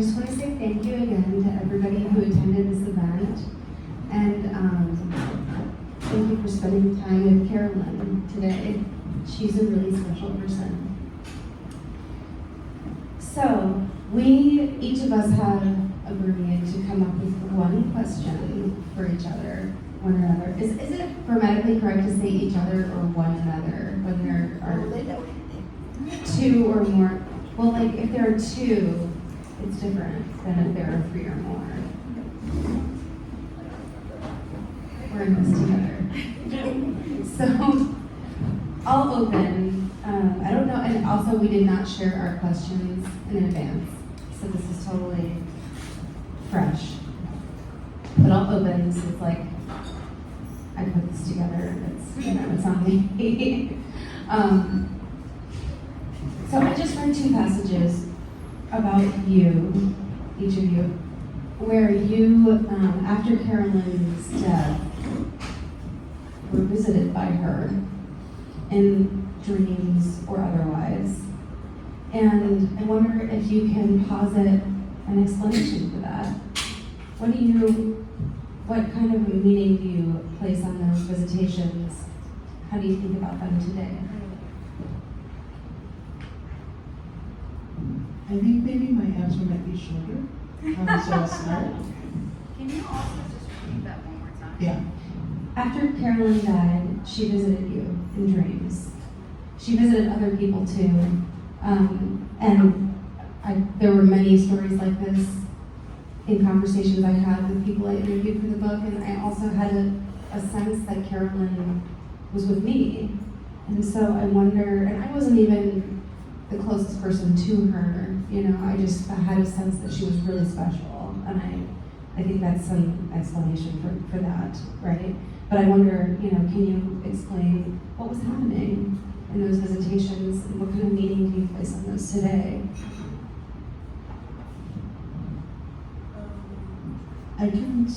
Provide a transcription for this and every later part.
just want to say thank you again to everybody who attended this event. And thank you for spending time with Carolyn today. She's a really special person. So, each of us have agreed to come up with one question for each other, one another. Is it grammatically correct to say each other or one another when there are two or more? Well, like if there are two, it's different than if there are three or more. We're in this together. So I'll open. I don't know, and also we did not share our questions in advance, so this is totally fresh. But I'll open. This is like I put this together. It's on me. So I just read two passages about you, each of you, where you, after Carolyn's death, were visited by her in dreams or otherwise. And I wonder if you can posit an explanation for that. What kind of meaning do you place on those visitations? How do you think about them today? I think maybe my answer might be shorter, so I'll start. Can you also just repeat that one more time? Yeah. After Carolyn died, she visited you in dreams. She visited other people too. There were many stories like this in conversations I had with people I interviewed for the book, and I also had a sense that Carolyn was with me. And so I wonder, and I wasn't even the closest person to her, I had a sense that she was really special, and I think that's some explanation for that, right? But I wonder, can you explain what was happening in those visitations, and what kind of meaning do you place on those today? I can,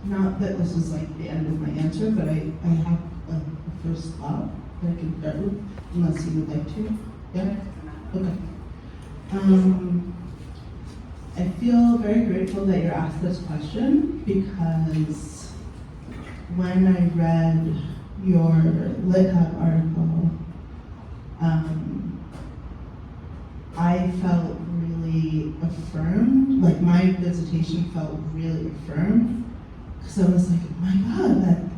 not that this is like the end of my answer, but I have a first thought that I can start with, unless you would like to. Yeah? Okay. I feel very grateful that you're asked this question, because when I read your Lit Hub article, I felt really affirmed, like my visitation felt really affirmed, because I was like, oh my God,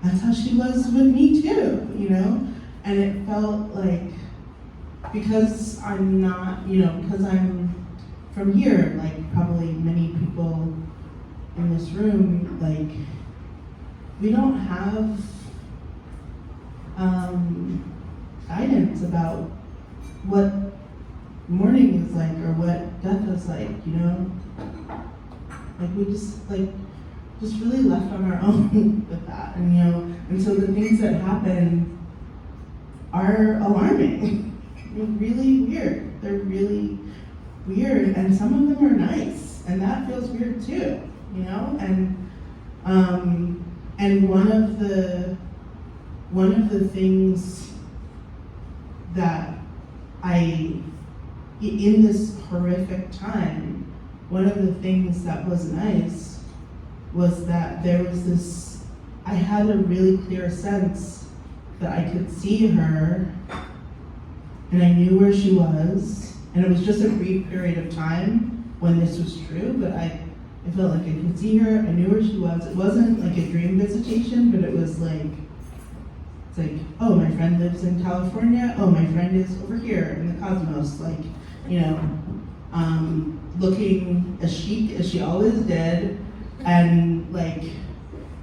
that's how she was with me too, And it felt like, because I'm not, because I'm from here, like probably many people in this room, like, we don't have guidance about what mourning is like or what death is like, Like we just really left on our own with that, and so the things that happen are alarming. They're really weird. They're really weird, and some of them are nice, and that feels weird too, And one of the things that in this horrific time, one of the things that was nice was that there was I had a really clear sense that I could see her, and I knew where she was, and it was just a brief period of time when this was true, but I felt like I could see her, I knew where she was. It wasn't like a dream visitation, but it was like, it's like, oh, my friend lives in California, oh, my friend is over here in the cosmos, like, looking as chic as she always did, and like,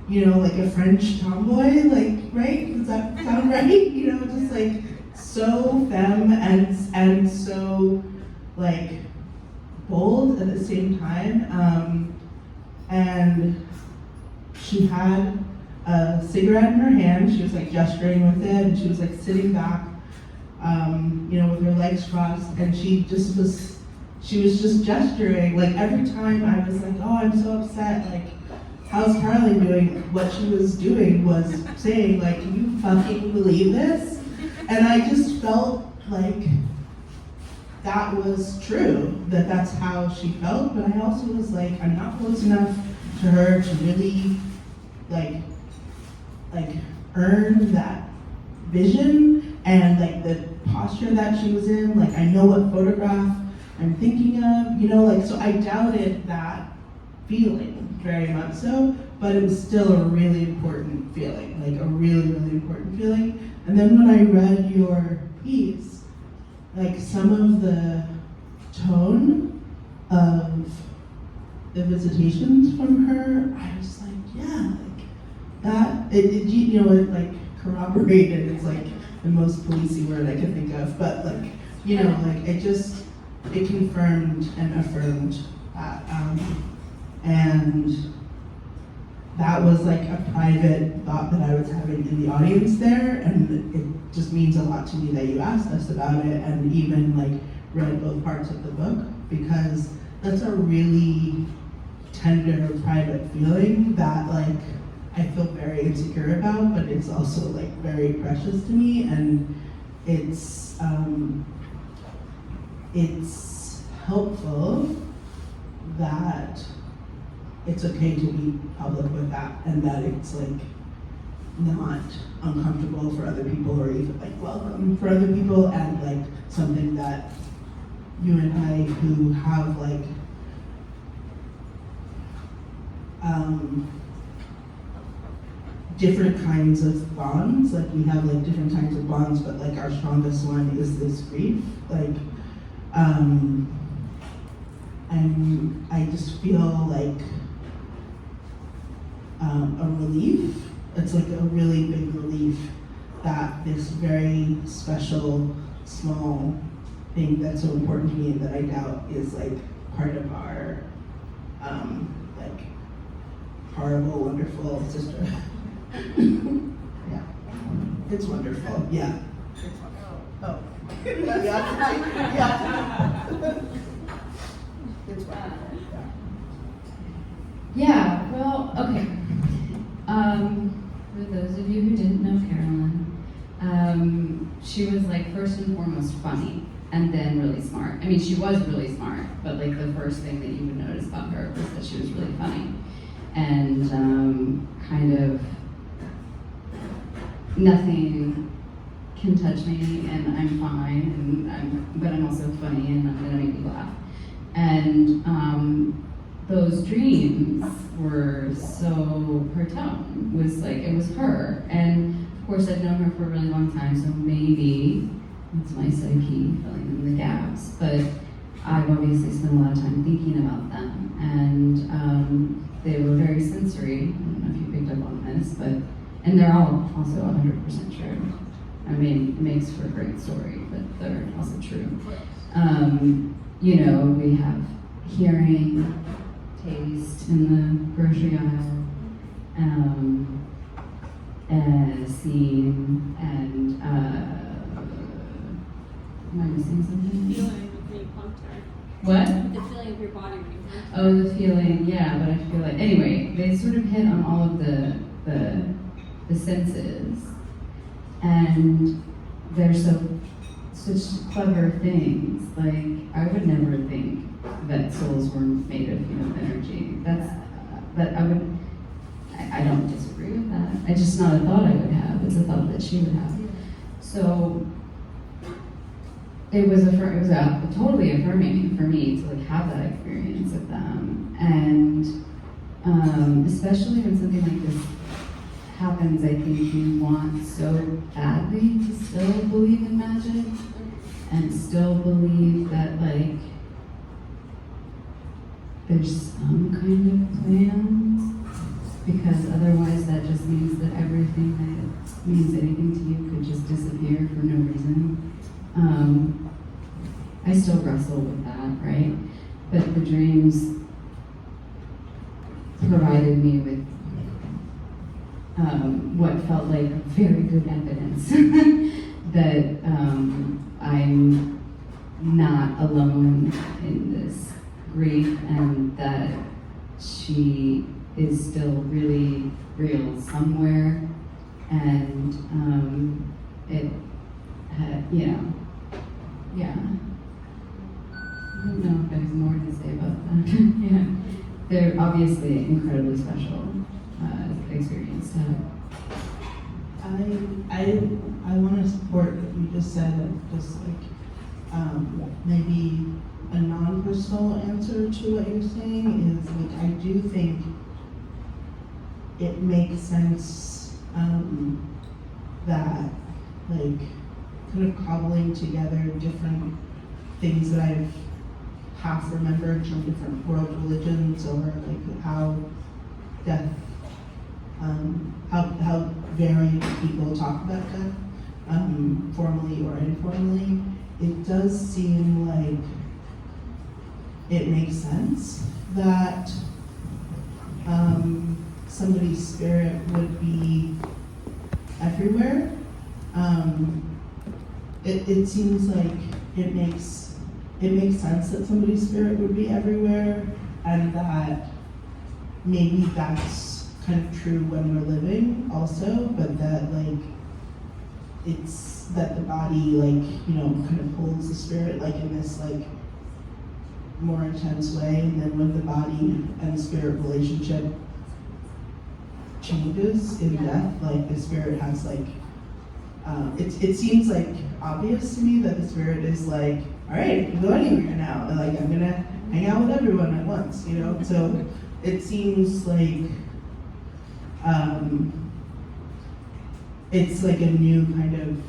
like a French tomboy, like, right? Does that sound right? Just like so femme and so like bold at the same time. And she had a cigarette in her hand. She was like gesturing with it, and she was like sitting back, with her legs crossed, and she was just gesturing. Like every time I was like, oh, I'm so upset, like, how's Carolyn doing? What she was doing was saying, like, can you fucking believe this? And I just felt like that was true, that that's how she felt, but I also was like, I'm not close enough to her to really like earn that vision and like the posture that she was in. Like, I know what photograph I'm thinking of, you know, like, so I doubted that feeling very much so, but it was still a really important feeling, like a really, really important feeling. And then when I read your piece, like some of the tone of the visitations from her, I was like, yeah, like that, you know, it like corroborated, it's like the most policey word I could think of, but like, you know, like it confirmed and affirmed that. And that was like a private thought that I was having in the audience there, and it just means a lot to me that you asked us about it and even like read both parts of the book, because that's a really tender, private feeling that like I feel very insecure about, but it's also like very precious to me, and it's helpful that it's okay to be public with that, and that it's like not uncomfortable for other people or even like welcome for other people, and like something that you and I who have like different kinds of bonds, like we have like different kinds of bonds, but like our strongest one is this grief, like and I just feel like a relief. It's like a really big relief that this very special, small thing that's so important to me and that I doubt is like part of our like horrible, wonderful sister. Yeah, it's wonderful. Yeah. Oh. Yeah. It's wonderful. Yeah, well, okay. For those of you who didn't know Carolyn, she was like first and foremost funny, and then really smart. I mean, she was really smart, but like the first thing that you would notice about her was that she was really funny. And kind of nothing can touch me, and I'm fine, but I'm also funny, and I'm gonna make you laugh. And those dreams were so, her tone was like, it was her. And of course I've known her for a really long time, so maybe it's my psyche filling in the gaps, but I've obviously spent a lot of time thinking about them. And they were very sensory. I don't know if you picked up on this, but, and they're all also 100% true. I mean, it makes for a great story, but they're also true. You know, we have hearing, taste in the grocery aisle, seeing, and am I missing something? Feeling of being pumped her. What? The feeling of your body when you pumped her. Oh, the feeling, yeah, but I feel like, anyway, they sort of hit on all of the senses, and they're such clever things. Like, I would never think that souls were made of, energy. But I don't disagree with that. It's just not a thought I would have. It's a thought that she would have. So it was totally affirming for me to like have that experience with them, and especially when something like this happens, I think you want so badly to still believe in magic and still believe that like there's some kind of plan, because otherwise that just means that everything that means anything to you could just disappear for no reason. I still wrestle with that, right? But the dreams provided me with what felt like very good evidence that I'm not alone in this grief, and that she is still really real somewhere, and it had, yeah. they're obviously incredibly special experience to have. I want to support what you just said, of just like maybe a non-personal answer to what you're saying is like I do think it makes sense that like kind of cobbling together different things that I've half remembered from different world religions, or like how death, how varied people talk about death, formally or informally. It does seem like it makes sense that somebody's spirit would be everywhere. It seems like it makes sense that somebody's spirit would be everywhere, and that maybe that's kind of true when we're living also, but that like it's that the body like, you know, kind of holds the spirit like in this like more intense way, and then when the body and spirit relationship changes in death, like the spirit has like it seems like obvious to me that the spirit is like, all right, I can go anywhere now, and like I'm gonna hang out with everyone at once, you know. So it seems like it's like a new kind of,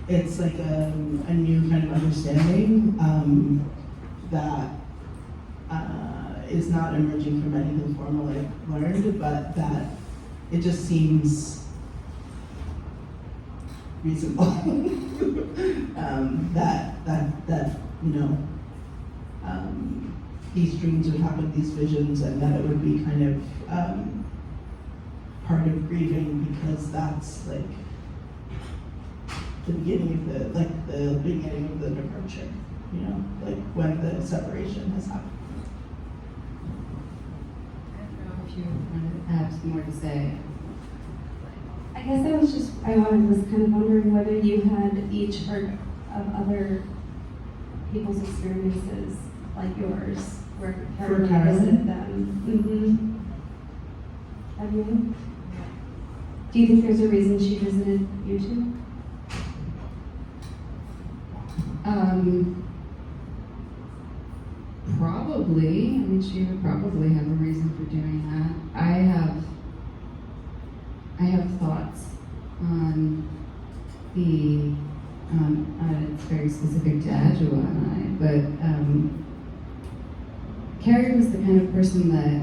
it's like a new kind of understanding that is not emerging from anything formal I've learned, but that it just seems reasonable. that you know, these dreams would happen, these visions, and that it would be kind of part of grieving, because that's like the beginning of the departure, you know, like when the separation has happened. I don't know if you want to have some more to say. I guess was kind of wondering whether you had each heard of other people's experiences like yours, where Carolyn Carolyn? visited them. Have you? Do you think there's a reason she visited you two? Probably. I mean, she would probably have a reason for doing that. I have thoughts on the, it's very specific to Adjua and I, but Carrie was the kind of person that,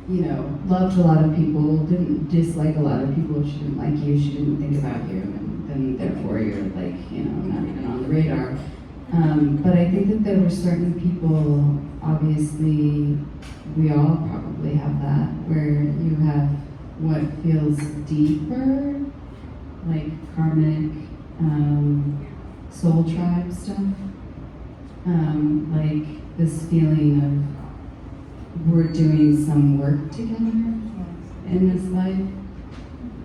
you know, loved a lot of people, didn't dislike a lot of people. If she didn't like you, she didn't think about you, and then therefore you're like, you know, not even on the radar. But I think that there were certain people, obviously, we all probably have that, where you have what feels deeper, like karmic, soul tribe stuff. Like this feeling of we're doing some work together in this life.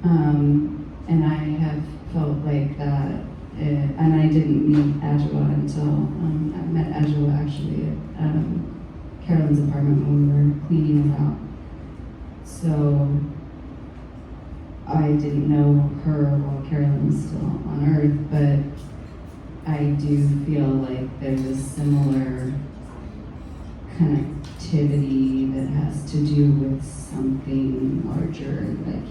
And I have felt like that, and I didn't meet Adjua until, I met Adjua actually at Carolyn's apartment when we were cleaning it out. So I didn't know her while Carolyn was still on Earth, but I do feel like there's a similar connectivity that has to do with something larger that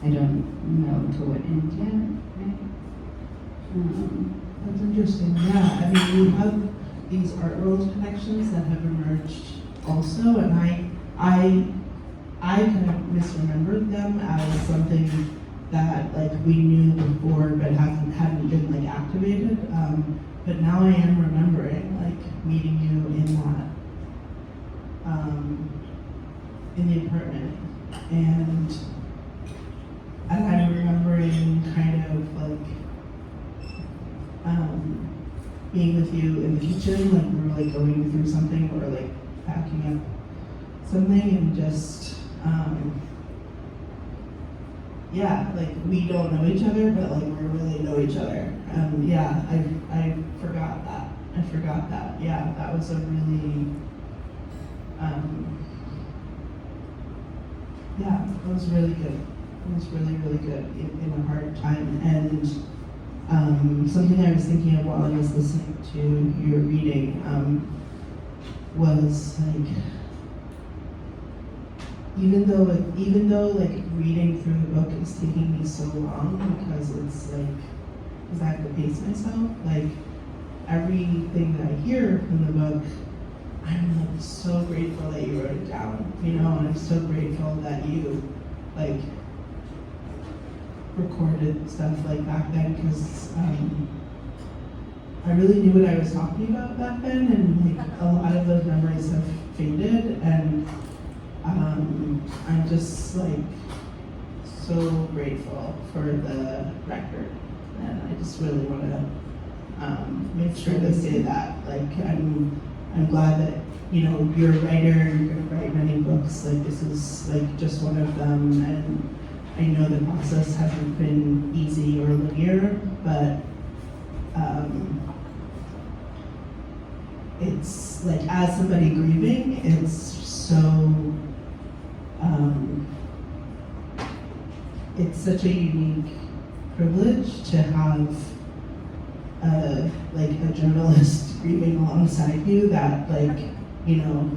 I don't know to what end yet, right? That's interesting. Yeah, I mean, we have these art world connections that have emerged also, and I kind of misremembered them as something that like we knew before but hadn't been like activated. But now I am remembering like meeting you in that in the apartment, and I'm remembering kind of like being with you in the kitchen, like we were like going through something, or like packing up something, and just yeah, like we don't know each other, but like we really know each other. Yeah, I forgot that. Yeah, that was a really Yeah, it was really good. It was really, really good in a hard time. And something I was thinking of while I was listening to your reading was like, even though like reading through the book is taking me so long because it's like, because I have to pace myself, like everything that I hear from the book, I'm like so grateful that you wrote it down, you know, and I'm so grateful that you like recorded stuff like back then, because I really knew what I was talking about back then, and like a lot of those memories have faded, and I'm just like so grateful for the record, and I just really want to make sure to say that. Like I'm glad that, you know, you're a writer and you're gonna write many books. Like this is like just one of them, and I know the process hasn't been easy or linear, but it's like, as somebody grieving, it's so it's such a unique privilege to have like a journalist grieving alongside you that, like, you know,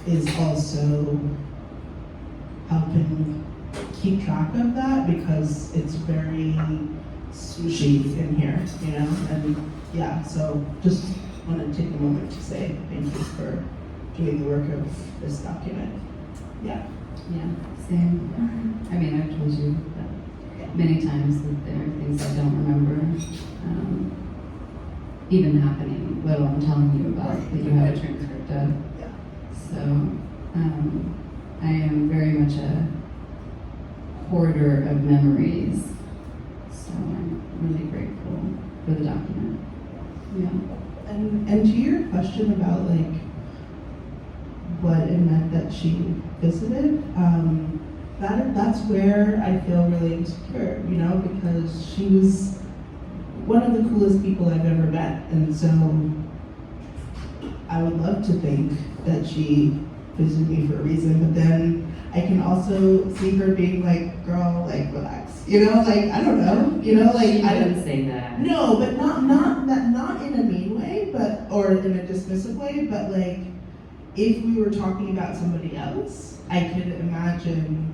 is also helping keep track of that, because it's very swooshy in here, you know. And yeah, so just want to take a moment to say thank you for doing the work of this document. Yeah. Yeah, same. I mean, I've told you that many times that there are things I don't remember even happening, let alone telling you about that you have a transcript of. Yeah. So I am very much a hoarder of memories. So I'm really grateful for the document. Yeah. And to your question about like what it meant that she visited, that's where I feel really insecure, you know, because she was one of the coolest people I've ever met, and so I would love to think that she visited me for a reason, but then I can also see her being like, girl, like, relax, you know, like, I don't know, you know, like, I I didn't say that. No, but not in a mean way, but, or in a dismissive way, but like, if we were talking about somebody else, I can imagine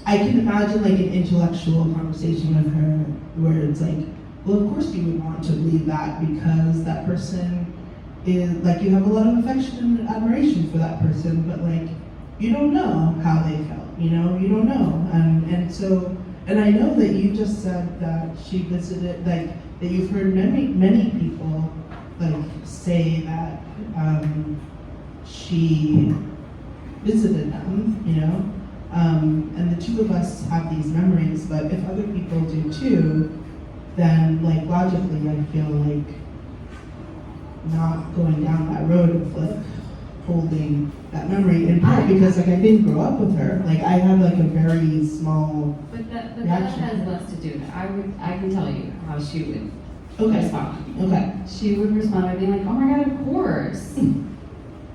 like an intellectual conversation with her where it's like, well, of course you would want to believe that because that person is, like, you have a lot of affection and admiration for that person, but like, you don't know how they felt, you know, you don't know. And I know that you just said that she visited, like, that you've heard many people like say that she visited them, you know, and the two of us have these memories, but if other people do too, then like logically I feel like not going down that road of like holding that memory, in part because like I didn't grow up with her, like I have like a very small But that reaction. has less to do with it. I can tell you how she would Okay. respond. Okay. She would respond by being like, oh my God, of course.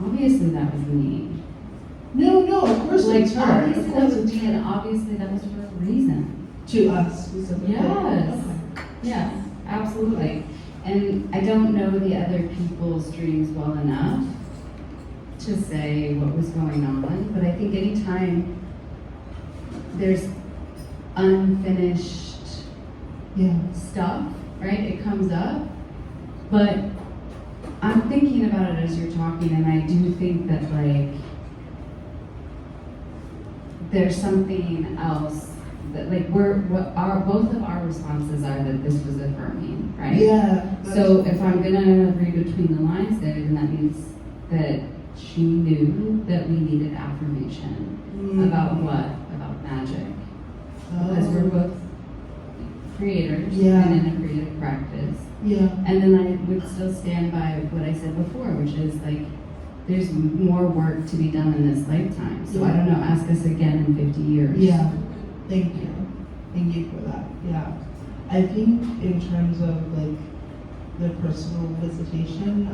Obviously that was me. No, of course Like, it's her. obviously Of that course was it's me, and obviously that was for a reason. to us specifically. Yes. Okay. Yes, absolutely. And I don't know the other people's dreams well enough to say what was going on, but I think anytime there's unfinished Yeah. stuff, right, it comes up. But I'm thinking about it as you're talking, and I do think that like there's something else that like both of our responses are that this was affirming, right? Yeah. So if I'm gonna read between the lines there, then that means that she knew that we needed affirmation about what? About magic. Because we're both creators Yeah. and in a creative practice. Yeah. And then I would still stand by what I said before, which is like, there's more work to be done in this lifetime. So I don't know, ask us again in 50 years. Yeah. Thank you. Thank you for that. Yeah. I think in terms of like the personal visitation,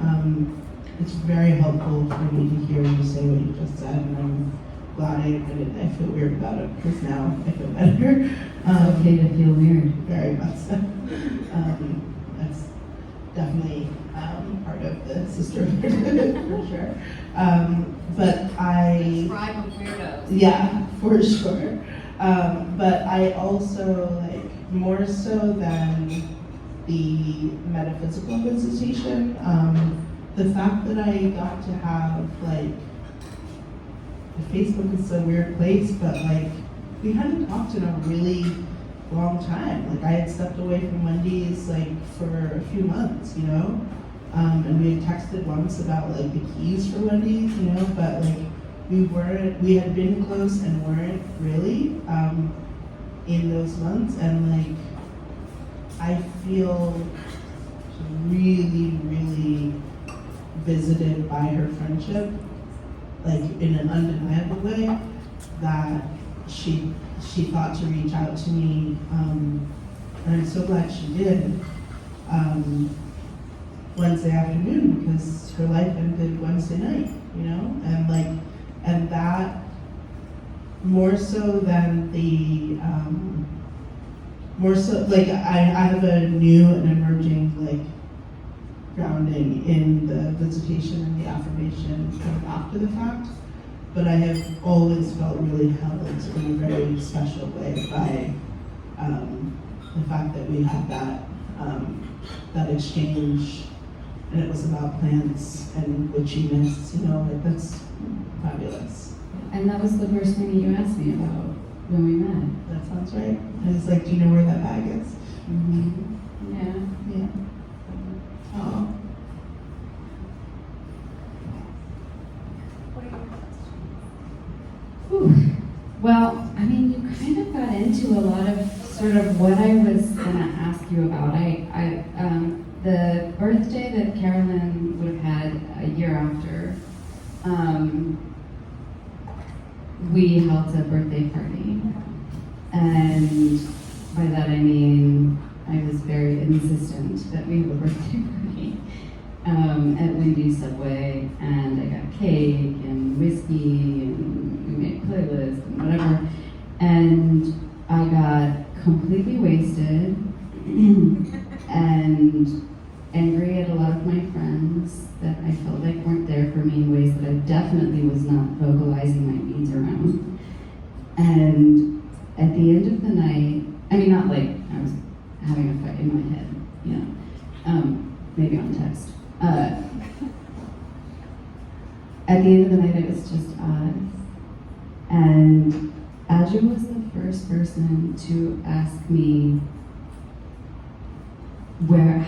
it's very helpful for me to hear you say what you just said, and I'm glad I admitted I feel weird about it, because now I feel better. It's okay to feel weird. Very much so. That's definitely part of the sisterhood, for sure. But I... Tribe of weirdos. Yeah, for sure. But I also, like, more so than the metaphysical visitation, the fact that I got to have, like, Facebook is a weird place, but, like, we hadn't talked in a really long time. Like, I had stepped away from Wendy's, like, for a few months, you know? And we had texted once about, like, the keys for Wendy's, you know? But, like, we had been close and weren't really in those months. And, like, I feel really, really visited by her friendship, like, in an undeniable way, that she thought to reach out to me, and I'm so glad she did, Wednesday afternoon, because her life ended Wednesday night, you know? And, like, and that, more so than the, more so, like, I have a new and emerging, like, grounding in the visitation and the affirmation kind of after the fact, but I have always felt really held in a very special way by the fact that we had that exchange, and it was about plants and witchiness, you know, like, that's fabulous. And that was the first thing you asked me about when we met. That sounds right. I was like, do you know where that bag is? Mm-hmm. Yeah. Yeah. Oh. What are your questions? Whew. Well, I mean, you kind of got into a lot of sort of what I was gonna ask you about. The birthday that Carolyn would have had a year after, we held a birthday party, and by that I mean I was very insistent that we have a birthday party at Wendy's Subway, and I got cake and whiskey, and we made a playlist and whatever, and I got completely wasted and angry at a lot of my friends that I felt like weren't there for me in ways that I definitely was not vocalizing my needs around. And at the end of the night, I mean, not like I was having a fight in my head, you know, maybe on text. At the end of the night, it was just us. And Adjua was the first person to ask me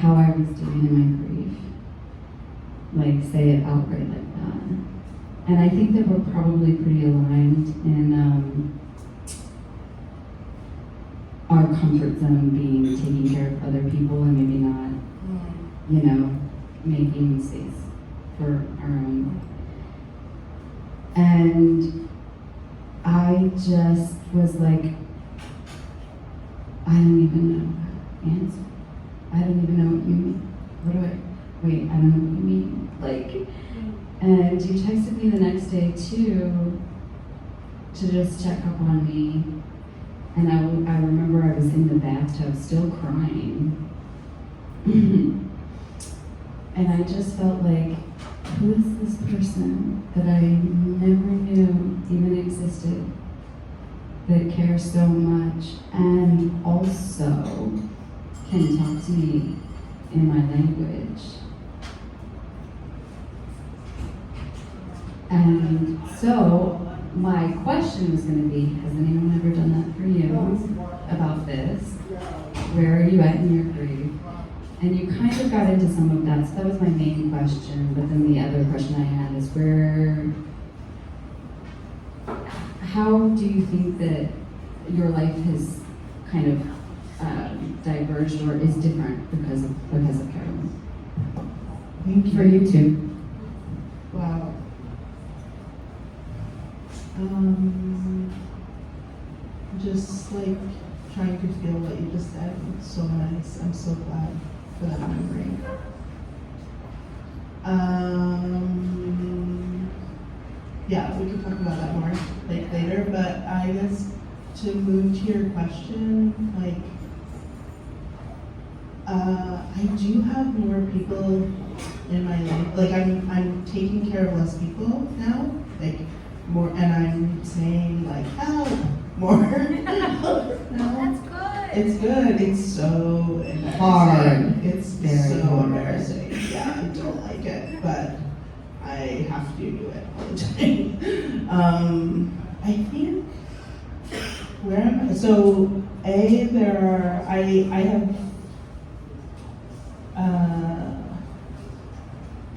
how I was doing in my grief. Like, say it outright like that. And I think that we're probably pretty aligned in our comfort zone being taking care of other people and maybe not, you know, making space for our own. And I just was like, I don't even know how to answer. I don't even know what you mean. I don't know what you mean. Like, and you texted me the next day too, to just check up on me. And I remember I was in the bathtub still crying. And I just felt like, who is this person that I never knew even existed, that cares so much and also can talk to me in my language? And so my question was going to be, has anyone ever done that for you about this? Where are you at in your grief? And you kind of got into some of that, so that was my main question. But then the other question I had is how do you think that your life has kind of diverged or is different because of Carolyn? Thank you. For you too. Wow. Just like trying to feel what you just said. It's so nice. I'm so glad for that memory. Yeah, we can talk about that more like later, but I guess to move to your question, like, I do have more people in my life. Like I'm taking care of less people now, like more, and I'm saying like help more. No. That's good. It's good. It's so embarrassing. Hard. It's Very so hard. embarrassing. Yeah, I don't like it, but I have to do it all the time. I think where am I? So there are I have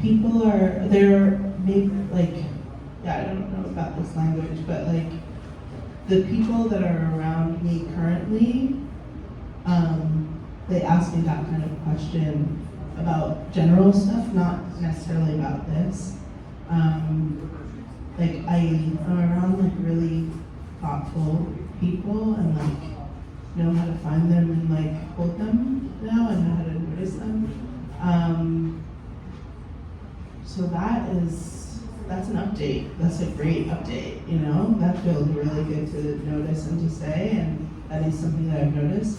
people are there maybe like I don't know about this language, but like the people that are around me currently, they ask me that kind of question about general stuff, not necessarily about this. Like I'm around like really thoughtful people and like know how to find them and like hold them now and know how to notice them. So that's an update. That's a great update, you know? That feels really good to notice and to say, and that is something that I've noticed.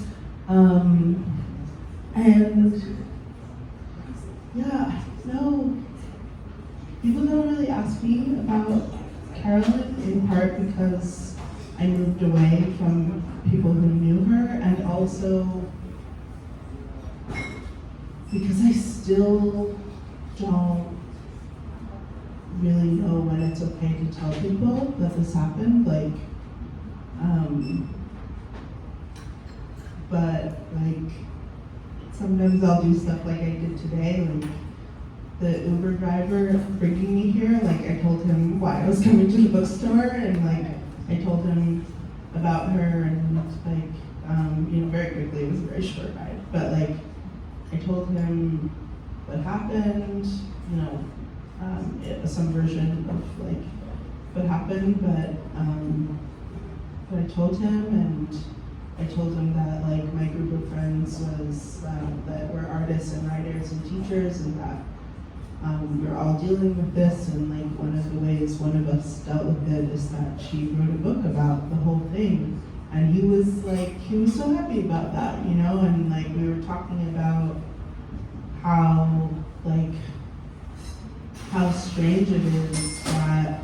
And yeah, no, people don't really ask me about Carolyn, in part because I moved away from people who knew her, and also because I still don't really know when it's okay to tell people that this happened, like, but like sometimes I'll do stuff like I did today, like the Uber driver bringing me here, like I told him why I was coming to the bookstore, and like I told him about her, and like you know, very quickly, it was a very short ride, but like I told him what happened, you know, some version of like what happened, but I told him, and I told him that like my group of friends was that were artists and writers and teachers, and that we're all dealing with this, and like one of the ways one of us dealt with it is that she wrote a book about the whole thing, and he was so happy about that, you know, and like we were talking about how strange it is that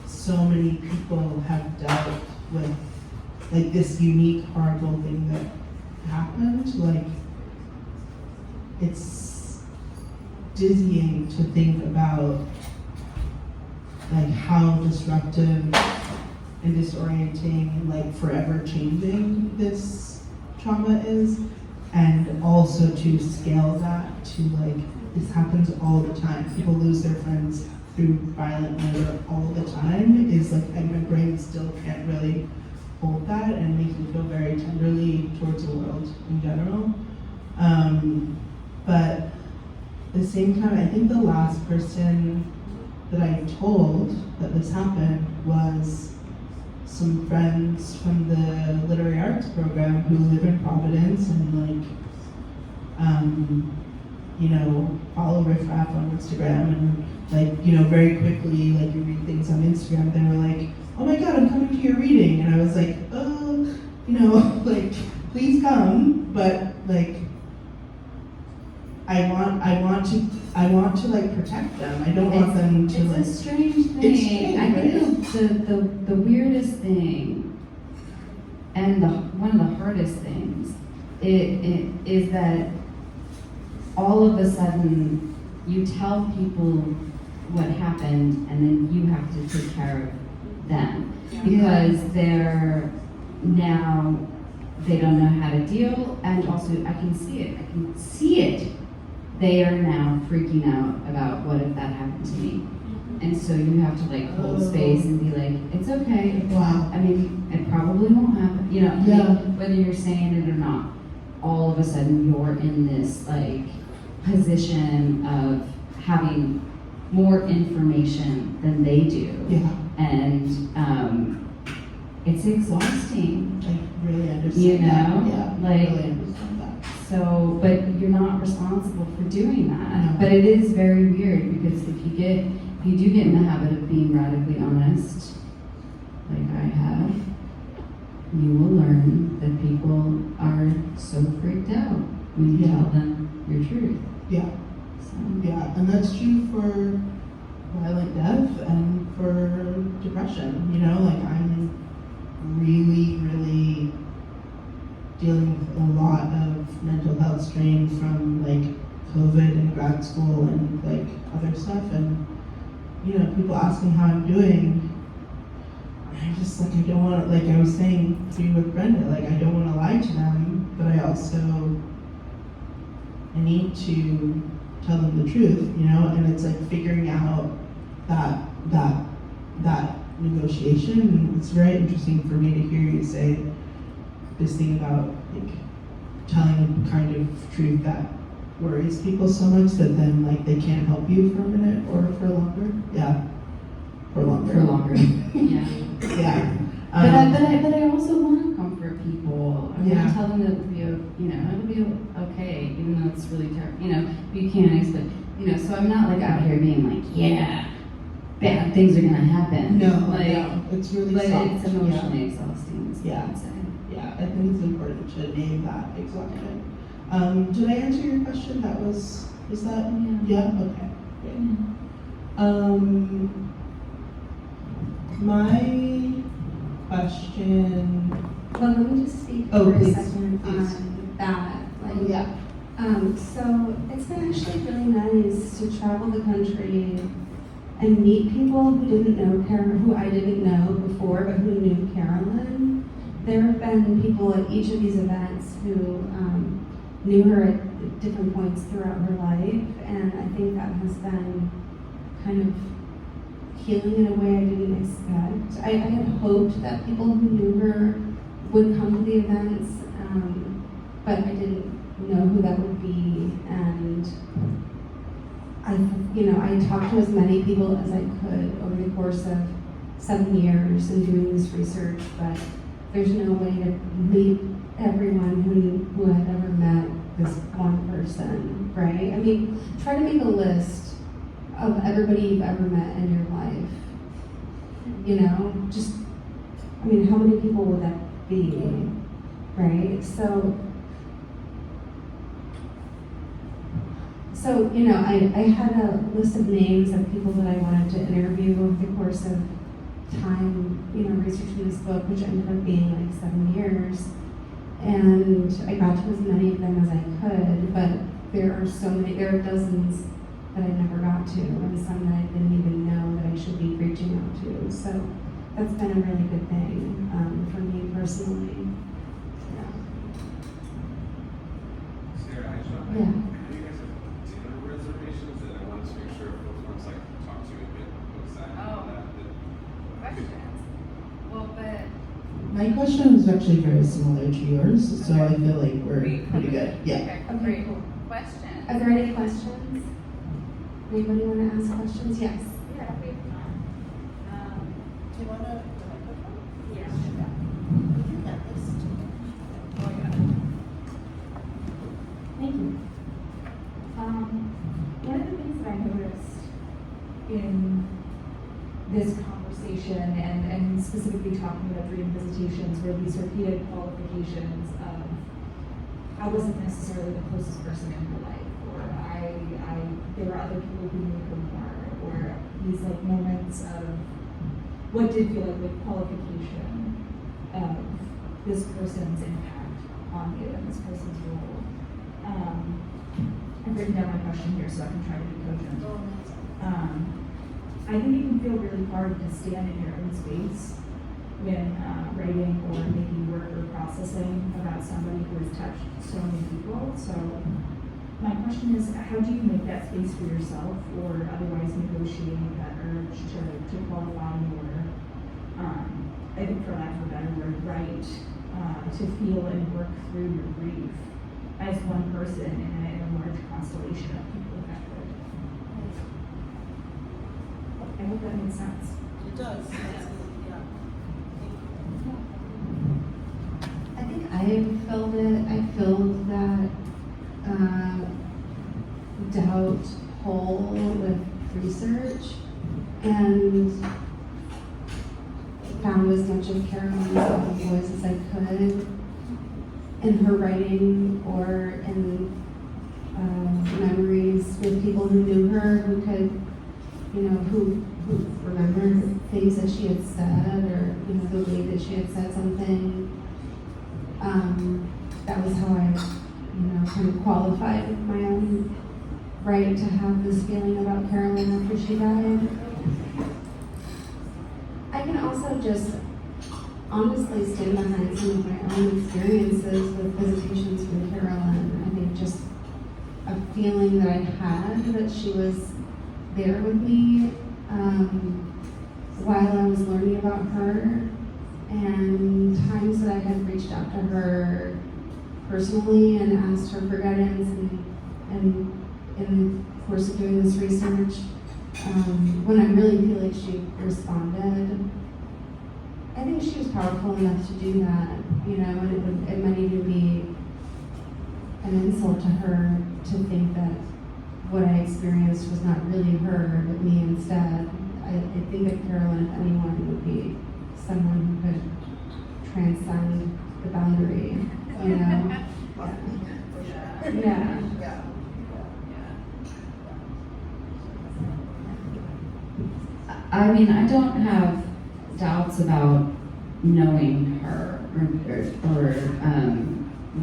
so many people have dealt with like this unique, horrible thing that happened. Like, it's dizzying to think about like how disruptive and disorienting and like forever changing this trauma is, and also to scale that to like this happens all the time. People lose their friends through violent murder all the time. Is like, and my brain still can't really hold that, and makes me feel very tenderly towards the world in general. But at the same time, I think the last person that I told that this happened was some friends from the literary arts program who live in Providence, and like, you know, follow Riff Raff on Instagram, and like, you know, very quickly, like you read things on Instagram, they were like, oh my God, I'm coming to your reading. And I was like, oh, you know, like, please come, but like, I want to like protect them. I don't want them to like. It's a strange thing. It's strange, I right? think the weirdest thing, and one of the hardest things, it is that all of a sudden you tell people what happened, and then you have to take care of them because they're now, they don't know how to deal, and also I can see it. They are now freaking out about what if that happened to me. And so you have to like hold space and be like, it's okay. Wow. I mean, it probably won't happen. You know, I mean, whether you're saying it or not, all of a sudden you're in this like position of having more information than they do. Yeah. And it's exhausting. I really understand You know? that. Yeah, Like, I really understand that. So, but you're not responsible for doing that. No. But it is very weird because if you do get in the habit of being radically honest, like I have, you will learn that people are so freaked out when you Yeah. tell them your truth. Yeah, So, yeah, and that's true for violent death and for depression, you know, like I'm really, really dealing with a lot of mental health strain from like COVID and grad school and like other stuff, and you know, people asking how I'm doing. I just like, I don't want to, like I was saying to you with Brenda, like I don't want to lie to them, but I also, I need to tell them the truth, you know, and it's like figuring out that negotiation. And it's very interesting for me to hear you say this thing about like telling a kind of truth that worries people so much that then like they can't help you for a minute or for longer. Yeah, for longer. for longer. Yeah. Yeah. But I also want to comfort people. I want Yeah. to tell them that it'll be, it'll be okay, even though it's really terrible. You can't explain. So I'm not like out here being like, yeah, bad things are gonna happen. No, like, no, it's really but soft. it's emotionally exhausting. Is what Yeah. I'd say. Yeah, I think it's important to name that exhaustion. Did I answer your question? Was that? Yeah. Okay. Great. My question. Well, let me just speak Oh, for please, a second please. on that. Like, Yeah. So it's been actually really nice to travel the country and meet people who didn't know Carolyn, who I didn't know before, but who knew Carolyn. There have been people at each of these events who knew her at different points throughout her life, and I think that has been kind of healing in a way I didn't expect. I had hoped that people who knew her would come to the events, but I didn't know who that would be, and I talked to as many people as I could over the course of 7 years in doing this research, but there's no way to meet everyone who had ever met this one person, right? I mean, try to make a list of everybody you've ever met in your life. How many people would that be, right? So I had a list of names of people that I wanted to interview over the course of time, researching this book, which ended up being like 7 years. And I got to as many of them as I could, but there are dozens that I never got to, and some that I didn't even know that I should be reaching out to. So that's been a really good thing for me personally. Sarah, I just want Yeah. you guys have dinner reservations, and I wanted to make sure if folks want to talk to you a bit outside of that. Questions? Well, but My question was actually very similar to yours, so I feel like we're pretty good. Yeah. okay, Okay, great. cool. Questions? Are there any questions? Anybody want to ask questions? Yes. Yeah, we have time. Do you want to, the microphone? Yeah. You got this. Oh, yeah. Thank you. One of the things that I noticed in this conversation and specifically talking about dream visitations were these repeated qualifications of I wasn't necessarily the closest person in her life, or there were other people who knew her more, or these like moments of what did feel like the qualification of this person's impact on you and this person's role. I've written down my question here so I can try to be cogent. I think it can feel really hard to stand in your own space when writing or making work or processing about somebody who has touched so many people. So my question is, how do you make that space for yourself, or otherwise negotiate that urge to qualify your, I think for lack of a better word, right, to feel and work through your grief as one person in a large constellation of people affected? I hope that makes sense. It does. Yeah. I think I filled it. I filled that doubt hole with research and found as much of Carolyn's own voice as I could in her writing or in memories with people who knew her, who could, who remembered things that she had said, or, the way that she had said something. That was how I, kind of qualified my own right to have this feeling about Carolyn after she died. I can also just honestly stand behind some of my own experiences with visitations from Carolyn. I think just a feeling that I had that she was there with me while I was learning about her, and times that I had reached out to her personally and asked her for guidance, and in the course of doing this research, when I really feel like she responded. I think she was powerful enough to do that, and it might even be an insult to her to think that what I experienced was not really her, but me instead. I think that Carolyn, if anyone, would be someone who could transcend the boundary, Yeah. Yeah. I mean, I don't have doubts about knowing her or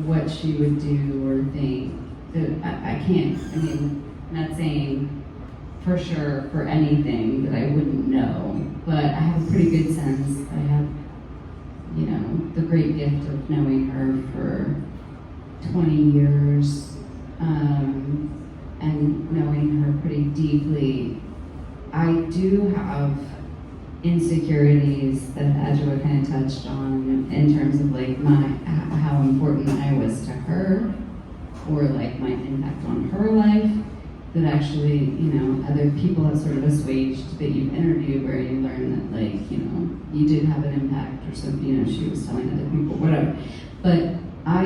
what she would do or think. I can't, I'm not saying for sure for anything that I wouldn't know, but I have a pretty good sense. I have, the great gift of knowing her for 20 years and knowing her pretty deeply. I do have insecurities that Adjua kind of touched on in terms of like how important I was to her, or like my impact on her life, that actually, other people have sort of assuaged that you've interviewed, where you learn that like, you did have an impact or something, she was telling other people, whatever. But I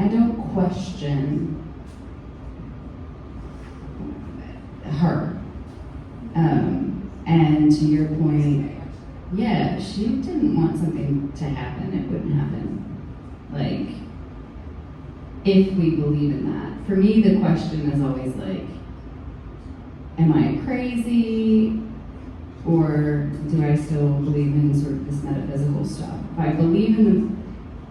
don't question her. And to your point, yeah, she didn't want something to happen, it wouldn't happen. Like, if we believe in that. For me, the question is always like, am I crazy? Or do I still believe in sort of this metaphysical stuff? If I believe in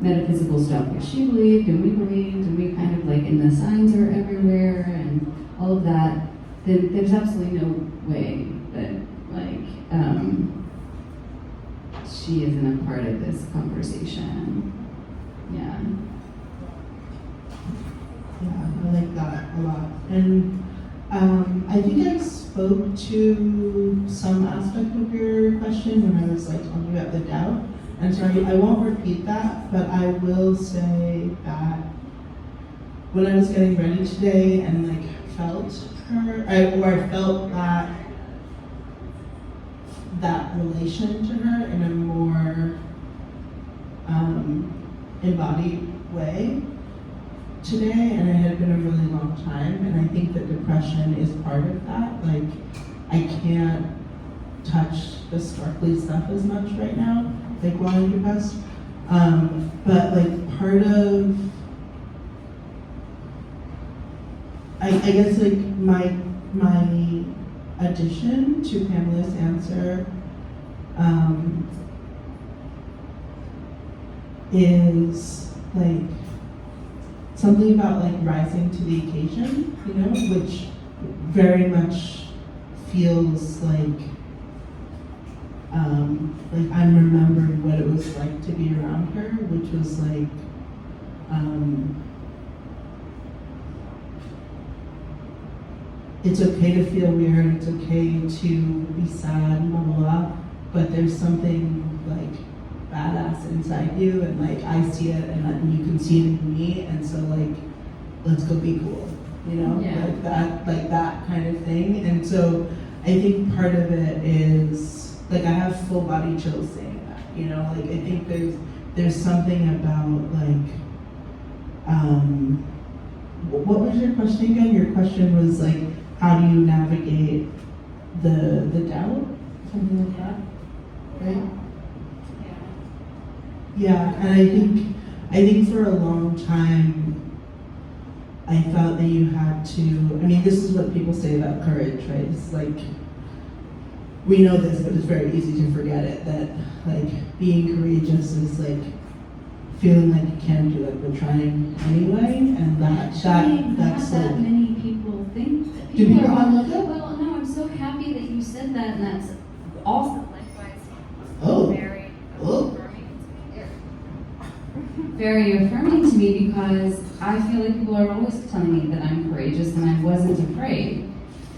the metaphysical stuff, which she believed and we believed, and we kind of like, and the signs are everywhere and all of that, then there's absolutely no way that like, she isn't a part of this conversation. Yeah. Yeah, I like that a lot. And I think I spoke to some aspect of your question when I was like talking about the doubt. And sorry, I won't repeat that, but I will say that when I was getting ready today and like felt her, I felt that relation to her in a more embodied way today, and it had been a really long time, and I think that depression is part of that. Like, I can't touch the sparkly stuff as much right now, like while I'm depressed. But like part of, I guess like my addition to Pamela's answer is like something about like rising to the occasion, which very much feels like I'm remembering what it was like to be around her, which was like it's okay to feel weird, it's okay to be sad, blah, blah, blah, but there's something like badass inside you, and like I see it, and you can see it in me, and so like, let's go be cool, Yeah. like that kind of thing. And so I think part of it is like I have full body chills saying that, like I think there's something about like what was your question again? Your question was like, how do you navigate the doubt? Something like that, right? Yeah, and I think for a long time, I felt that you had to, I mean, this is what people say about courage, right? It's like, we know this, but it's very easy to forget it, that like being courageous is like feeling like you can't do it, but trying anyway, and that's Not like, that many people think that. Do people are not love that? Well, no, I'm so happy that you said that, and that's awesome. Likewise, Oh. very Oh. affirming to me. Very affirming to me because I feel like people are always telling me that I'm courageous and I wasn't afraid.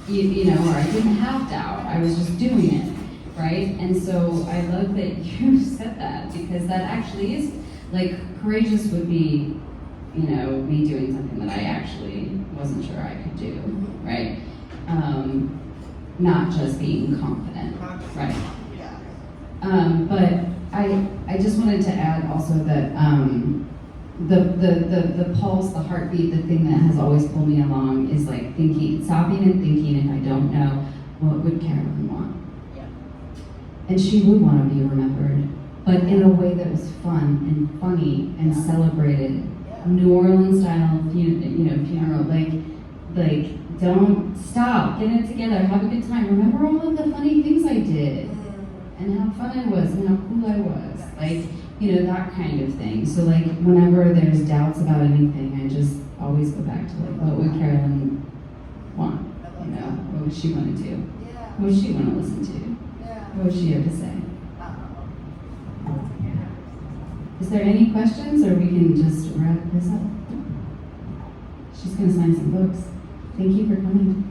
You know, or I didn't have doubt. I was just doing it, right? And so I love that you said that because that actually is, like, courageous would be, you know, me doing something that I actually wasn't sure I could do, right? Not just being confident, right? But I just wanted to add also that the pulse, the heartbeat, the thing that has always pulled me along is like stopping and thinking, if I don't know, what would Carolyn want? And she would want to be remembered, but in a way that was fun and funny and celebrated. New Orleans style, funeral, like don't stop, get it together, have a good time. Remember all of the funny things I did and how fun I was and how cool I was, like, you know, that kind of thing. So like whenever there's doubts about anything, I just always go back to like, what would Carolyn want? You know, what would she want to do? What would she want to listen to? What would she have to say? Is there any questions, or we can just wrap this up? She's going to sign some books. Thank you for coming.